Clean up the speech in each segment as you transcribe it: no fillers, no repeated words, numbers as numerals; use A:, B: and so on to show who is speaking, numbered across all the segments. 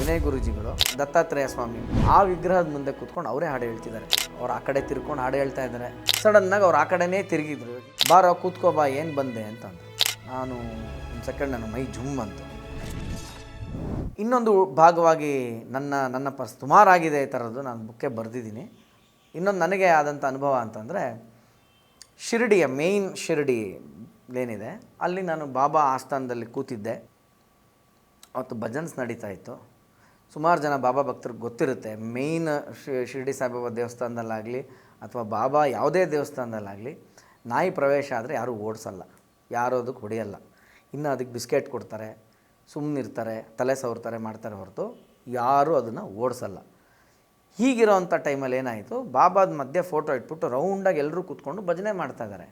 A: ವಿನಯ್ ಗುರೂಜಿಗಳು ದತ್ತಾತ್ರೇಯ ಸ್ವಾಮಿ ಆ ವಿಗ್ರಹದ ಮುಂದೆ ಕೂತ್ಕೊಂಡು ಅವರೇ ಹಾಡು ಹೇಳ್ತಿದ್ದಾರೆ. ಅವ್ರು ಆ ಕಡೆ ತಿರ್ಕೊಂಡು ಹಾಡು ಹೇಳ್ತಾ ಇದ್ದಾರೆ. ಸಡನ್ನಾಗಿ ಅವ್ರು ಆ ಕಡೆನೇ ತಿರುಗಿದ್ರು. ಬಾರೋ ಕೂತ್ಕೋ ಬಾ, ಏನು ಬಂದೆ ಅಂತಂದು. ನಾನು ಒಂದು ಸೆಕೆಂಡ್ ನನ್ನ ಮೈ ಜುಮ್ ಅಂತು. ಇನ್ನೊಂದು ಭಾಗವಾಗಿ ನನ್ನ ಸುಮಾರಾಗಿದೆ ಈ ಥರದ್ದು, ನಾನು ಬುಕ್ಕೆ ಬರೆದಿದ್ದೀನಿ. ಇನ್ನೊಂದು ನನಗೆ ಆದಂಥ ಅನುಭವ ಅಂತಂದರೆ, ಶಿರಡಿಯ ಮೇಯ್ನ್ ಶಿರಡಿ ಏನಿದೆ ಅಲ್ಲಿ ನಾನು ಬಾಬಾ ಆಸ್ಥಾನದಲ್ಲಿ ಕೂತಿದ್ದೆ. ಅವತ್ತು ಭಜನ್ಸ್ ನಡೀತಾ ಇತ್ತು. ಸುಮಾರು ಜನ ಬಾಬಾ ಭಕ್ತರಿಗೆ ಗೊತ್ತಿರುತ್ತೆ, ಮೇಯ್ನ್ ಶಿರಡಿ ಸಾಯಿಬಾಬಾ ದೇವಸ್ಥಾನದಲ್ಲಾಗಲಿ ಅಥವಾ ಬಾಬಾ ಯಾವುದೇ ದೇವಸ್ಥಾನದಲ್ಲಾಗಲಿ ನಾಯಿ ಪ್ರವೇಶ ಆದರೆ ಯಾರೂ ಓಡಿಸಲ್ಲ, ಯಾರೂ ಅದಕ್ಕೆ ಹೊಡೆಯಲ್ಲ. ಇನ್ನು ಅದಕ್ಕೆ ಬಿಸ್ಕೆಟ್ ಕೊಡ್ತಾರೆ, ಸುಮ್ಮನಿರ್ತಾರೆ, ತಲೆ ಸವರ್ತಾರೆ, ಮಾಡ್ತಾರೆ ಹೊರತು ಯಾರೂ ಅದನ್ನು ಓಡಿಸಲ್ಲ. ಹೀಗಿರೋವಂಥ ಟೈಮಲ್ಲಿ ಏನಾಯಿತು, ಬಾಬಾದ ಮಧ್ಯೆ ಫೋಟೋ ಇಟ್ಬಿಟ್ಟು ರೌಂಡಾಗಿ ಎಲ್ಲರೂ ಕೂತ್ಕೊಂಡು ಭಜನೆ ಮಾಡ್ತಾಯಿದ್ದಾರೆ.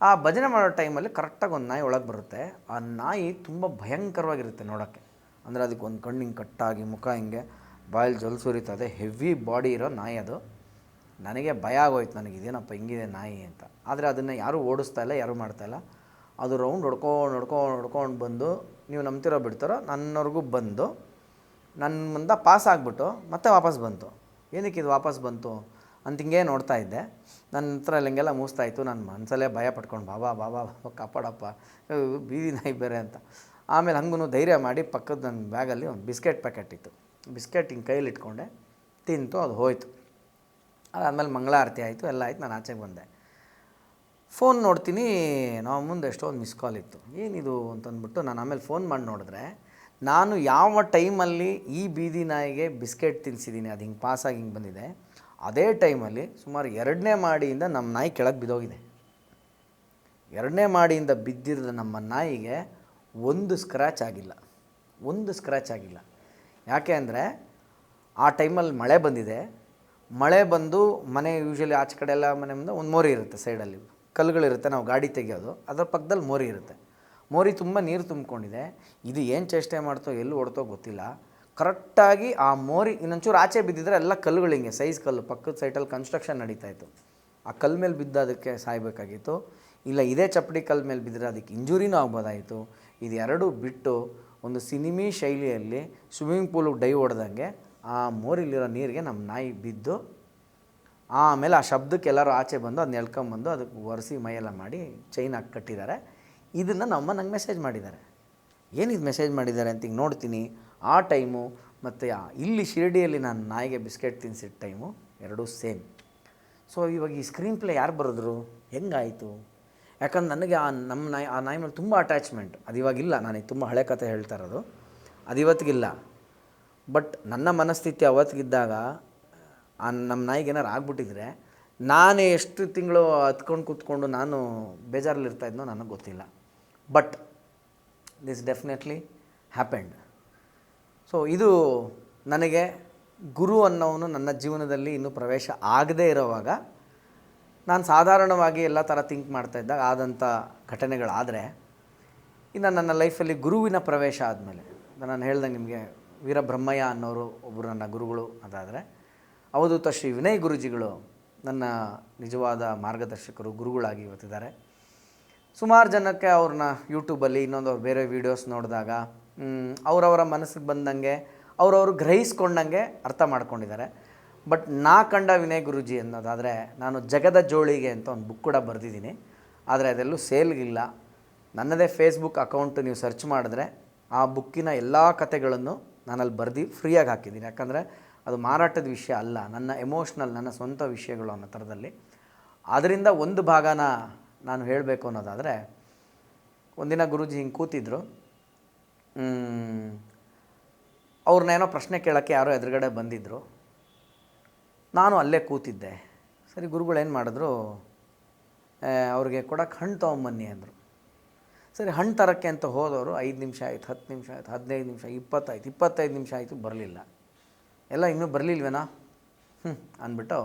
A: ಆ ಭಜನೆ ಮಾಡೋ ಟೈಮಲ್ಲಿ ಕರೆಕ್ಟಾಗಿ ಒಂದು ನಾಯಿ ಒಳಗೆ ಬರುತ್ತೆ. ಆ ನಾಯಿ ತುಂಬ ಭಯಂಕರವಾಗಿರುತ್ತೆ ನೋಡೋಕ್ಕೆ. ಅಂದರೆ ಅದಕ್ಕೆ ಒಂದು ಕಣ್ಣು ಹಿಂಗೆ ಕಟ್ಟಾಗಿ, ಮುಖ ಹಿಂಗೆ ಬಾಯಲ್ಲಿ ಜೊಲ್ ಸುರಿತದೆ, ಹೆವಿ ಬಾಡಿ ಇರೋ ನಾಯಿ ಅದು. ನನಗೆ ಭಯ ಆಗೋಯ್ತು, ನನಗೆ ಇದೇನಪ್ಪ ಹಿಂಗಿದೆ ನಾಯಿ ಅಂತ. ಆದರೆ ಅದನ್ನು ಯಾರೂ ಓಡಿಸ್ತಾ ಇಲ್ಲ, ಯಾರೂ ಮಾಡ್ತಾಯಿಲ್ಲ. ಅದು ರೌಂಡ್ ಹೊಡ್ಕೊಂಡು ಬಂದು, ನೀವು ನಂಬ್ತಿರೋ ಬಿಡ್ತಾರೋ, ನನ್ನವರೆಗೂ ಬಂದು ನನ್ನ ಮುಂದೆ ಪಾಸ್ ಆಗಿಬಿಟ್ಟು ಮತ್ತೆ ವಾಪಸ್ ಬಂತು. ಏನಕ್ಕೆ ಇದು ವಾಪಸ್ ಬಂತು ಅಂತ ಹಿಂಗೆ ನೋಡ್ತಾ ಇದ್ದೆ. ನನ್ನ ಹತ್ರ ಹಿಂಗೆಲ್ಲ ಮೂಸ್ತಾಯಿತ್ತು. ನನ್ನ ಮನಸಲ್ಲೇ ಭಯ ಪಟ್ಕೊಂಡು, ಬಾಬಾ ಬಾಬಾ ಬಾಬಾ ಕಾಪಾಡಪ್ಪ, ಬೀದಿ ನಾಯಿ ಬೇರೆ ಅಂತ. ಆಮೇಲೆ ಹಂಗೂ ಧೈರ್ಯ ಮಾಡಿ ಪಕ್ಕದ ನನ್ನ ಬ್ಯಾಗಲ್ಲಿ ಒಂದು ಬಿಸ್ಕೆಟ್ ಪ್ಯಾಕೆಟ್ ಇತ್ತು. ಬಿಸ್ಕೆಟ್ ಹಿಂಗೆ ಕೈಲಿ ಇಟ್ಕೊಂಡೆ, ತಿಂತು, ಅದು ಹೋಯ್ತು. ಅದಾದಮೇಲೆ ಮಂಗಳಾರತಿ ಆಯಿತು, ಎಲ್ಲ ಆಯ್ತು. ನಾನು ಆಚೆಗೆ ಬಂದೆ. ಫೋನ್ ನೋಡ್ತೀನಿ, ನಾವು ಮುಂದೆ ಎಷ್ಟೊಂದು ಮಿಸ್ ಕಾಲ್ ಇತ್ತು. ಏನಿದು ಅಂತಂದ್ಬಿಟ್ಟು ನಾನು ಆಮೇಲೆ ಫೋನ್ ಮಾಡಿ ನೋಡಿದ್ರೆ, ನಾನು ಯಾವ ಟೈಮಲ್ಲಿ ಈ ಬೀದಿ ನಾಯಿಗೆ ಬಿಸ್ಕೆಟ್ ತಿನ್ನಿಸಿದ್ದೀನಿ, ಅದು ಹಿಂಗೆ ಪಾಸಾಗಿ ಹಿಂಗೆ ಬಂದಿದೆ, ಅದೇ ಟೈಮಲ್ಲಿ ಸುಮಾರು 2ನೇ ಮಾಡಿಯಿಂದ ನಮ್ಮ ನಾಯಿ ಕೆಳಗೆ ಬಿದ್ದೋಗಿದೆ. 2ನೇ ಮಾಡಿಯಿಂದ ಬಿದ್ದಿರೋದು ನಮ್ಮ ನಾಯಿಗೆ ಒಂದು ಸ್ಕ್ರ್ಯಾಚ್ ಆಗಿಲ್ಲ. ಯಾಕೆ ಅಂದರೆ ಆ ಟೈಮಲ್ಲಿ ಮಳೆ ಬಂದಿದೆ. ಮಳೆ ಬಂದು ಮನೆ ಯೂಶ್ವಲಿ ಆಚೆ ಕಡೆ ಎಲ್ಲ ಮನೆ ಮುಂದೆ ಒಂದು ಮೋರಿ ಇರುತ್ತೆ, ಸೈಡಲ್ಲಿ ಕಲ್ಲುಗಳಿರುತ್ತೆ, ನಾವು ಗಾಡಿ ತೆಗೆಯೋದು, ಅದರ ಪಕ್ಕದಲ್ಲಿ ಮೋರಿ ಇರುತ್ತೆ. ಮೋರಿ ತುಂಬ ನೀರು ತುಂಬಿಕೊಂಡಿದೆ. ಇದು ಏನು ಚೇಷ್ಟೆ ಮಾಡ್ತೋ, ಎಲ್ಲಿ ಓಡ್ತೋ ಗೊತ್ತಿಲ್ಲ. ಕರೆಕ್ಟಾಗಿ ಆ ಮೋರಿ ಇನ್ನೊಂಚೂರು ಆಚೆ ಬಿದ್ದಿದ್ರೆ ಎಲ್ಲ ಕಲ್ಲುಗಳು ಹಿಂಗೆ ಸೈಜ್ ಕಲ್ಲು, ಪಕ್ಕದ ಸೈಟಲ್ಲಿ ಕನ್ಸ್ಟ್ರಕ್ಷನ್ ನಡೀತಾಯಿತ್ತು. ಆ ಕಲ್ಲು ಮೇಲೆ ಬಿದ್ದು ಅದಕ್ಕೆ ಸಾಯಬೇಕಾಗಿತ್ತು. ಇಲ್ಲ ಇದೇ ಚಪ್ಪಡಿ ಕಲ್ಲು ಮೇಲೆ ಬಿದ್ದರೆ ಅದಕ್ಕೆ ಇಂಜುರಿನೂ ಆಗ್ಬೋದಾಯಿತು. ಇದು ಎರಡೂ ಬಿಟ್ಟು ಒಂದು ಸಿನಿಮಿ ಶೈಲಿಯಲ್ಲಿ ಸ್ವಿಮ್ಮಿಂಗ್ ಪೂಲಿಗೆ ಡೈ ಹೊಡೆದಂಗೆ ಆ ಮೋರಿಲಿರೋ ನೀರಿಗೆ ನಮ್ಮ ನಾಯಿ ಬಿದ್ದು, ಆಮೇಲೆ ಆ ಶಬ್ದಕ್ಕೆ ಎಲ್ಲರೂ ಆಚೆ ಬಂದು ಅದನ್ನ ಎಳ್ಕೊಂಬಂದು ಅದಕ್ಕೆ ಒರೆಸಿ ಮೈಯೆಲ್ಲ ಮಾಡಿ ಚೈನ್ ಹಾಕಿ ಕಟ್ಟಿದ್ದಾರೆ. ಇದನ್ನು ನಮ್ಮ ನಂಗೆ ಮೆಸೇಜ್ ಮಾಡಿದ್ದಾರೆ. ಏನಿದು ಮೆಸೇಜ್ ಮಾಡಿದ್ದಾರೆ ಅಂತ ಹಿಂಗೆ ನೋಡ್ತೀನಿ. ಆ ಟೈಮು ಮತ್ತು ಇಲ್ಲಿ ಶಿರಡಿಯಲ್ಲಿ ನಾನು ನಾಯಿಗೆ ಬಿಸ್ಕೆಟ್ ತಿನ್ನಿಸಿದ ಟೈಮು ಎರಡೂ ಸೇಮ್. ಸೊ ಇವಾಗ ಈ ಸ್ಕ್ರೀನ್ ಪ್ಲೇ ಯಾರು ಬರೆದ್ರು, ಹೆಂಗಾಯಿತು? ಯಾಕಂದ್ರೆ ನನಗೆ ಆ ನಾಯಿ ಮೇಲೆ ತುಂಬ ಅಟ್ಯಾಚ್ಮೆಂಟ್. ಅದು ಇವಾಗಿಲ್ಲ, ನನಗೆ ತುಂಬ ಹಳೆ ಕಥೆ ಹೇಳ್ತಾ ಇರೋದು, ಅದು ಇವತ್ತಿಗಿಲ್ಲ. ಬಟ್ ನನ್ನ ಮನಸ್ಥಿತಿ ಅವತ್ತಿಗಿದ್ದಾಗ ನಮ್ಮ ನಾಯಿಗೆ ಏನಾರು ಆಗ್ಬಿಟ್ಟಿದ್ರೆ ನಾನೇ ಎಷ್ಟು ತಿಂಗಳು ಹತ್ಕೊಂಡು ಕೂತ್ಕೊಂಡು ನಾನು ಬೇಜಾರಲ್ಲಿರ್ತಾಯಿದ್ನೋ ನನಗೆ ಗೊತ್ತಿಲ್ಲ. But this definitely happened. So ಇದು ನನಗೆ ಗುರು ಅನ್ನೋನು ನನ್ನ ಜೀವನದಲ್ಲಿ ಇನ್ನೂ ಪ್ರವೇಶ ಆಗದೇ ಇರೋವಾಗ, ನಾನು ಸಾಧಾರಣವಾಗಿ ಎಲ್ಲ ಥರ ಥಿಂಕ್ ಮಾಡ್ತಾಯಿದ್ದಾಗ ಆದಂಥ ಘಟನೆಗಳಾದರೆ, ಇನ್ನು ನನ್ನ ಲೈಫಲ್ಲಿ ಗುರುವಿನ ಪ್ರವೇಶ ಆದಮೇಲೆ, ನಾನು ಹೇಳ್ದಂಗೆ ನಿಮಗೆ ವೀರಬ್ರಹ್ಮಯ್ಯ ಅನ್ನೋರು ಒಬ್ಬರು ನನ್ನ ಗುರುಗಳು. ಅದಾದರೆ ಅವಧೂತ ಶ್ರೀ ವಿನಯ್ ಗುರೂಜಿಗಳು ನನ್ನ ನಿಜವಾದ ಮಾರ್ಗದರ್ಶಕರು, ಗುರುಗಳಾಗಿ ಇವತ್ತಿದ್ದಾರೆ. ಸುಮಾರು ಜನಕ್ಕೆ ಅವ್ರನ್ನ ಯೂಟ್ಯೂಬಲ್ಲಿ ಇನ್ನೊಂದು ಅವ್ರು ಬೇರೆ ವೀಡಿಯೋಸ್ ನೋಡಿದಾಗ ಅವರವರ ಮನಸ್ಸಿಗೆ ಬಂದಂಗೆ ಅವರವರು ಗ್ರಹಿಸ್ಕೊಂಡಂಗೆ ಅರ್ಥ ಮಾಡ್ಕೊಂಡಿದ್ದಾರೆ. ಬಟ್ ನಾ ಕಂಡ ವಿನಯ್ ಗುರೂಜಿ ಅನ್ನೋದಾದರೆ, ನಾನು ಜಗದ ಜೋಳಿಗೆ ಅಂತ ಒಂದು ಬುಕ್ ಕೂಡ ಬರೆದಿದ್ದೀನಿ. ಆದರೆ ಅದೆಲ್ಲೂ ಸೇಲ್ಗಿಲ್ಲ. ನನ್ನದೇ ಫೇಸ್ಬುಕ್ ಅಕೌಂಟ್ ನೀವು ಸರ್ಚ್ ಮಾಡಿದ್ರೆ ಆ ಬುಕ್ಕಿನ ಎಲ್ಲ ಕಥೆಗಳನ್ನು ನಾನಲ್ಲಿ ಬರೆದು ಫ್ರೀಯಾಗಿ ಹಾಕಿದ್ದೀನಿ. ಯಾಕಂದರೆ ಅದು ಮಾರಾಟದ ವಿಷಯ ಅಲ್ಲ, ನನ್ನ ಎಮೋಷ್ನಲ್, ನನ್ನ ಸ್ವಂತ ವಿಷಯಗಳು ಅನ್ನೋ ಥರದಲ್ಲಿ. ಅದರಿಂದ ಒಂದು ಭಾಗನ ನಾನು ಹೇಳಬೇಕು ಅನ್ನೋದಾದರೆ, ಒಂದಿನ ಗುರೂಜಿ ಹಿಂಗೆ ಕೂತಿದ್ರು. ಅವ್ರನ್ನೇನೋ ಪ್ರಶ್ನೆ ಕೇಳೋಕ್ಕೆ ಯಾರೋ ಎದುರುಗಡೆ ಬಂದಿದ್ದರು. ನಾನು ಅಲ್ಲೇ ಕೂತಿದ್ದೆ. ಸರಿ, ಗುರುಗಳೇನು ಮಾಡಿದ್ರು, ಅವ್ರಿಗೆ ಕೊಡೋಕ್ಕೆ ಹಣ್ಣು ತೊಗೊಂಬನ್ನಿ ಅಂದರು. ಸರಿ, ಹಣ್ಣು ತರೋಕ್ಕೆ ಅಂತ ಹೋದವರು 5 ನಿಮಿಷ ಆಯಿತು, 10 ನಿಮಿಷ ಆಯಿತು, 15 ನಿಮಿಷ, 20 ಆಯಿತು, 25 ನಿಮಿಷ ಆಯಿತು, ಬರಲಿಲ್ಲ. ಎಲ್ಲ ಇನ್ನೂ ಬರಲಿಲ್ವೇನಾ ಅಂದ್ಬಿಟ್ಟು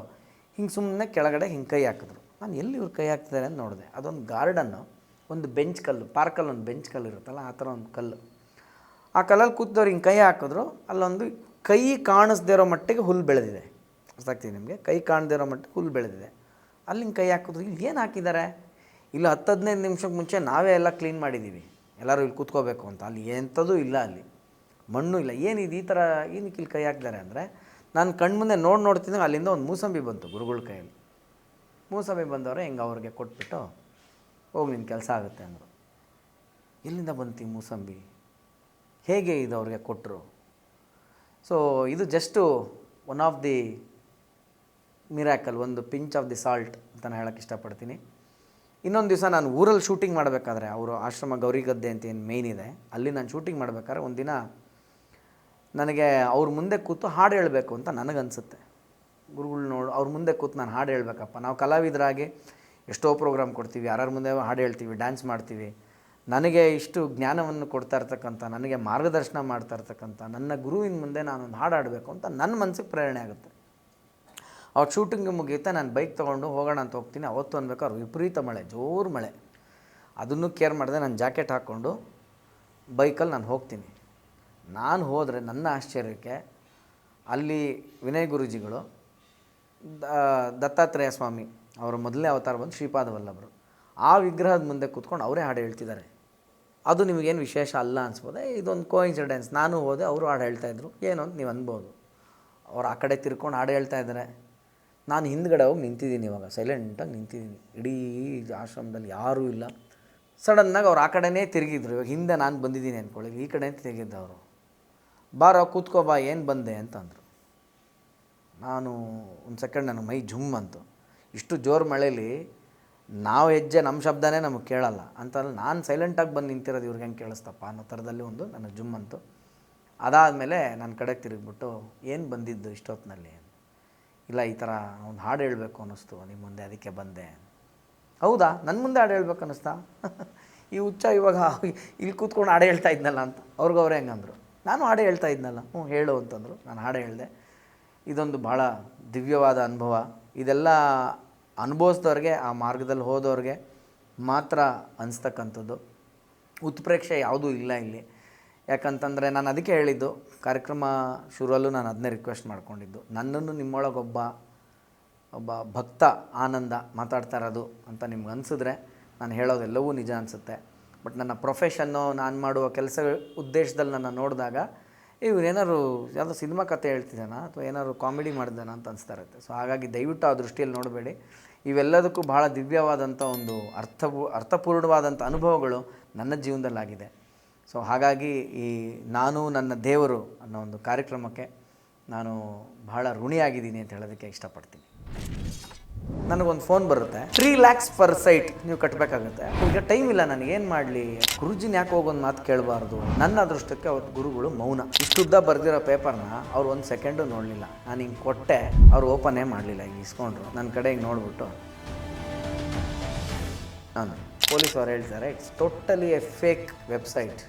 A: ಹಿಂಗೆ ಸುಮ್ಮನೆ ಕೆಳಗಡೆ ಹಿಂಗೆ ಕೈ ಹಾಕಿದ್ರು. ನಾನು ಎಲ್ಲಿ ಇವ್ರು ಕೈ ಹಾಕ್ತಿದ್ದಾರೆ ಅಂತ ನೋಡಿದೆ. ಅದೊಂದು ಗಾರ್ಡನ್ನು, ಒಂದು ಬೆಂಚ್ ಕಲ್ಲು, ಪಾರ್ಕಲ್ಲಿ ಒಂದು ಬೆಂಚ್ ಕಲ್ಲು ಇರುತ್ತಲ್ಲ, ಆ ಥರ ಒಂದು ಕಲ್ಲು. ಆ ಕಲ್ಲಲ್ಲಿ ಕೂತಿದವ್ರು ಹಿಂಗೆ ಕೈ ಹಾಕಿದ್ರು. ಅಲ್ಲೊಂದು ಕೈ ಕಾಣಿಸ್ದೇ ಇರೋ ಮಟ್ಟಿಗೆ ಹುಲ್ಲು ಬೆಳೆದಿದೆ. ಅರ್ಥ ಆಗ್ತಿದೆ ನಿಮಗೆ? ಕೈ ಕಾಣದೇ ಇರೋ ಮಟ್ಟಿಗೆ ಹುಲ್ಲು ಬೆಳೆದಿದೆ. ಅಲ್ಲಿ ಹಿಂಗೆ ಕೈ ಹಾಕಿದ್ರು. ಇಲ್ಲಿ ಏನು ಹಾಕಿದ್ದಾರೆ? ಇಲ್ಲ 10-15 ನಿಮಿಷಕ್ಕೆ ಮುಂಚೆ ನಾವೇ ಎಲ್ಲ ಕ್ಲೀನ್ ಮಾಡಿದ್ದೀವಿ, ಎಲ್ಲರೂ ಇಲ್ಲಿ ಕೂತ್ಕೋಬೇಕು ಅಂತ. ಅಲ್ಲಿ ಎಂಥದೂ ಇಲ್ಲ. ಅಲ್ಲಿ ಮಣ್ಣು ಇಲ್ಲ, ಏನಿದು ಈ ಥರ ಏನಕ್ಕೆ ಇಲ್ಲಿ ಕೈ ಹಾಕ್ತಾರೆ ಅಂದರೆ, ನಾನು ಕಣ್ಮುಂದೆ ನೋಡ್ತಿದ್ದಾಗ ಅಲ್ಲಿಂದ ಒಂದು ಮೂಸಂಬಿ ಬಂತು ಗುರುಗಳ ಕೈಯಲ್ಲಿ. ಮೂಸಂಬಿ ಬಂದವರೆ ಹಿಂಗೆ ಅವ್ರಿಗೆ ಕೊಟ್ಬಿಟ್ಟು ಹೋಗಿ ನಿನ್ನ ಕೆಲಸ ಆಗುತ್ತೆ ಅಂದರು. ಎಲ್ಲಿಂದ ಬಂತು ಈ ಮೂಸಂಬಿ, ಹೇಗೆ ಇದು ಅವ್ರಿಗೆ ಕೊಟ್ಟರು? ಸೊ ಇದು just one of the miracle, ಒಂದು ಪಿಂಚ್ ಆಫ್ ದಿ ಸಾಲ್ಟ್ ಅಂತ ನಾನು ಹೇಳೋಕ್ಕೆ ಇಷ್ಟಪಡ್ತೀನಿ. ಇನ್ನೊಂದು ದಿವಸ ನಾನು ಊರಲ್ಲಿ ಶೂಟಿಂಗ್ ಮಾಡಬೇಕಾದ್ರೆ, ಅವರು ಆಶ್ರಮ ಗೌರಿಗದ್ದೆ ಅಂತ ಏನು ಮೇಯ್ನ್ ಇದೆ, ಅಲ್ಲಿ ನಾನು ಶೂಟಿಂಗ್ ಮಾಡಬೇಕಾದ್ರೆ ಒಂದಿನ ನನಗೆ ಅವ್ರ ಮುಂದೆ ಕೂತು ಹಾಡು ಹೇಳಬೇಕು ಅಂತ ನನಗನ್ಸುತ್ತೆ. ಗುರುಗಳು ಅವ್ರ ಮುಂದೆ ಕೂತು ನಾನು ಹಾಡು ಹೇಳಬೇಕಪ್ಪ. ನಾವು ಕಲಾವಿದರಾಗಿ ಎಷ್ಟೋ ಪ್ರೋಗ್ರಾಮ್ ಕೊಡ್ತೀವಿ, ಯಾರ್ಯಾರ ಮುಂದೆ ಹಾಡು ಹೇಳ್ತೀವಿ, ಡ್ಯಾನ್ಸ್ ಮಾಡ್ತೀವಿ. ನನಗೆ ಇಷ್ಟು ಜ್ಞಾನವನ್ನು ಕೊಡ್ತಾ ಇರ್ತಕ್ಕಂಥ, ನನಗೆ ಮಾರ್ಗದರ್ಶನ ಮಾಡ್ತಾ ಇರ್ತಕ್ಕಂಥ ನನ್ನ ಗುರುವಿನ ಮುಂದೆ ನಾನೊಂದು ಹಾಡು ಆಡಬೇಕು ಅಂತ ನನ್ನ ಮನಸ್ಸಿಗೆ ಪ್ರೇರಣೆ ಆಗುತ್ತೆ. ಅವ್ರು ಶೂಟಿಂಗ್ ಮುಗಿಯುತ್ತೆ, ನಾನು ಬೈಕ್ ತೊಗೊಂಡು ಹೋಗೋಣ ಅಂತ ಹೋಗ್ತೀನಿ. ಅವತ್ತು ಅನ್ಬೇಕಾದ್ರೆ ವಿಪರೀತ ಮಳೆ, ಜೋರು ಮಳೆ. ಅದನ್ನು ಕೇರ್ ಮಾಡಿದೆ, ನಾನು ಜಾಕೆಟ್ ಹಾಕ್ಕೊಂಡು ಬೈಕಲ್ಲಿ ನಾನು ಹೋಗ್ತೀನಿ. ನಾನು ಹೋದರೆ ನನ್ನ ಆಶ್ಚರ್ಯಕ್ಕೆ ಅಲ್ಲಿ ವಿನಯ್ ಗುರೂಜಿಗಳು, ದತ್ತಾತ್ರೇಯ ಸ್ವಾಮಿ ಅವರ ಮೊದಲನೇ ಅವತಾರ ಬಂದು ಶ್ರೀಪಾದ ವಲ್ಲಭರು, ಆ ವಿಗ್ರಹದ ಮುಂದೆ ಕೂತ್ಕೊಂಡು ಅವರೇ ಹಾಡು ಹೇಳ್ತಿದ್ದಾರೆ. ಅದು ನಿಮಗೇನು ವಿಶೇಷ ಅಲ್ಲ ಅನಿಸ್ಬೋದೆ, ಇದೊಂದು ಕೋಇನ್ಸಿಡೆನ್ಸ್. ನಾನು ಹೋದೆ, ಅವರು ಹಾಡು ಹೇಳ್ತಾಯಿದ್ರು, ಏನು ಅಂತ ನೀವು ಅನ್ಬೋದು. ಅವ್ರು ಆ ಕಡೆ ತಿರ್ಕೊಂಡು ಹಾಡು ಹೇಳ್ತಾ ಇದ್ದಾರೆ, ನಾನು ಹಿಂದ್ಗಡೆ ಹೋಗಿ ನಿಂತಿದ್ದೀನಿ. ಇವಾಗ ಸೈಲೆಂಟಾಗಿ ನಿಂತಿದ್ದೀನಿ, ಇಡೀ ಆಶ್ರಮದಲ್ಲಿ ಯಾರೂ ಇಲ್ಲ. ಸಡನ್ನಾಗಿ ಅವ್ರು ಆ ಕಡೆನೇ ತಿರುಗಿದ್ರು. ಇವಾಗ ಹಿಂದೆ ನಾನು ಬಂದಿದ್ದೀನಿ ಅಂದ್ಕೊಳ್ಳಿ, ಈ ಕಡೆ ತಿರುಗಿದ್ದವರು. ಬಾರೋ ಕೂತ್ಕೋ ಬಾ, ಏನು ಬಂದೆ ಅಂತಂದರು. ನಾನು ಒಂದು ಸೆಕೆಂಡ್ ನನಗೆ ಮೈ ಜುಮ್ ಅಂತು. ಇಷ್ಟು ಜೋರು ಮಳೇಲಿ ನಾವು ಹೆಜ್ಜೆ ನಮ್ಮ ಶಬ್ದನೇ ನಮಗೆ ಕೇಳಲ್ಲ ಅಂತಲ್ಲ, ನಾನು ಸೈಲೆಂಟಾಗಿ ಬಂದು ನಿಂತಿರೋದು ಇವ್ರಿಗೆ ಹೆಂಗೆ ಕೇಳಿಸ್ತಪ್ಪ ಅನ್ನೋ ಥರದಲ್ಲಿ ಒಂದು ನನಗೆ ಜುಮ್ ಅಂತು. ಅದಾದಮೇಲೆ ನನ್ನ ಕಡೆಗೆ ತಿರುಗಿಬಿಟ್ಟು, ಏನು ಬಂದಿದ್ದು ಇಷ್ಟೊತ್ತಿನಲ್ಲಿ? ಇಲ್ಲ, ಈ ಥರ ಒಂದು ಹಾಡು ಹೇಳಬೇಕು ಅನ್ನಿಸ್ತು ನಿಮ್ಮ ಮುಂದೆ, ಅದಕ್ಕೆ ಬಂದೆ. ಹೌದಾ, ನನ್ನ ಮುಂದೆ ಹಾಡು ಹೇಳ್ಬೇಕು ಅನ್ನಿಸ್ತಾ? ಈ ಹುಚ್ಚ ಇವಾಗ ಇಲ್ಲಿ ಕೂತ್ಕೊಂಡು ಹಾಡು ಹೇಳ್ತಾ ಇದ್ನಲ್ಲ ಅಂತ ಅವ್ರಿಗೆ ಹೆಂಗಂದರು. ನಾನು ಹಾಡು ಹೇಳ್ತಾ ಇದ್ನಲ್ಲ, ಹೇಳು ಅಂತಂದರು. ನಾನು ಹಾಡು ಹೇಳಿದೆ. ಇದೊಂದು ಭಾಳ ದಿವ್ಯವಾದ ಅನುಭವ. ಇದೆಲ್ಲ ಅನುಭವಿಸಿದವ್ರಿಗೆ, ಆ ಮಾರ್ಗದಲ್ಲಿ ಹೋದವ್ರಿಗೆ ಮಾತ್ರ ಅನಿಸ್ತಕ್ಕಂಥದ್ದು. ಉತ್ಪ್ರೇಕ್ಷೆ ಯಾವುದೂ ಇಲ್ಲ ಇಲ್ಲಿ. ಯಾಕಂತಂದರೆ ನಾನು ಅದಕ್ಕೆ ಹೇಳಿದ್ದು, ಕಾರ್ಯಕ್ರಮ ಶುರುವಲ್ಲೂ ನಾನು ಅದನ್ನೇ ರಿಕ್ವೆಸ್ಟ್ ಮಾಡ್ಕೊಂಡಿದ್ದು, ನನ್ನನ್ನು ನಿಮ್ಮೊಳಗೊಬ್ಬ ಭಕ್ತ ಆನಂದ ಮಾತಾಡ್ತಾ ಇರೋದು ಅಂತ ನಿಮ್ಗೆ ಅನಿಸಿದ್ರೆ ನಾನು ಹೇಳೋದೆಲ್ಲವೂ ನಿಜ ಅನಿಸುತ್ತೆ. ಬಟ್ ನನ್ನ ಪ್ರೊಫೆಷನ್ನು, ನಾನು ಮಾಡುವ ಕೆಲಸ ಉದ್ದೇಶದಲ್ಲಿ ನನ್ನ ನೋಡಿದಾಗ ಇವನೇನಾದ್ರು ಯಾವುದೋ ಸಿನಿಮಾ ಕತೆ ಹೇಳ್ತಿದ್ದಾನ ಅಥವಾ ಏನಾದ್ರು ಕಾಮಿಡಿ ಮಾಡಿದ್ದಾನ ಅಂತ ಅನಿಸ್ತಾ ಇರುತ್ತೆ. ಸೊ ಹಾಗಾಗಿ ದಯವಿಟ್ಟು ಆ ದೃಷ್ಟಿಯಲ್ಲಿ ನೋಡಬೇಡಿ. ಇವೆಲ್ಲದಕ್ಕೂ ಭಾಳ ದಿವ್ಯವಾದಂಥ ಒಂದು ಅರ್ಥಪೂರ್ಣವಾದಂಥ ಅನುಭವಗಳು ನನ್ನ ಜೀವನದಲ್ಲಾಗಿದೆ. ಸೊ ಹಾಗಾಗಿ ಈ ನಾನು ನನ್ನ ದೇವರು ಅನ್ನೋ ಒಂದು ಕಾರ್ಯಕ್ರಮಕ್ಕೆ ನಾನು ಬಹಳ ಋಣಿಯಾಗಿದ್ದೀನಿ ಅಂತ ಹೇಳೋದಕ್ಕೆ ಇಷ್ಟಪಡ್ತೀನಿ. ನನಗೊಂದು ಫೋನ್ ಬರುತ್ತೆ, 3 lakhs per site ನೀವು ಕಟ್ಟಬೇಕಾಗುತ್ತೆ. ಈಗ ಟೈಮ್ ಇಲ್ಲ, ನನಗೇನು ಮಾಡಲಿ? ಗುರುಜಿನ ಯಾಕೆ ಹೋಗೊಂದು ಮಾತು ಕೇಳಬಾರ್ದು? ನನ್ನ ಅದೃಷ್ಟಕ್ಕೆ ಅವತ್ತು ಗುರುಗಳು ಮೌನ. ಇಷ್ಟುದ್ದ ಬರೆದಿರೋ ಪೇಪರ್ನ ಅವ್ರು 1 ಸೆಕೆಂಡು ನೋಡಲಿಲ್ಲ. ನಾನು ಹಿಂಗೆ ಕೊಟ್ಟೆ, ಅವ್ರು ಓಪನ್ನೇ ಮಾಡಲಿಲ್ಲ. ಹಿಂಗೆ ಇಸ್ಕೊಂಡ್ರು. ನನ್ನ ಕಡೆ ಹಿಂಗೆ ನೋಡಿಬಿಟ್ಟು, ನಾನು ಪೊಲೀಸ್ ಅವ್ರು ಹೇಳ್ತಾರೆ, it's totally A fake website.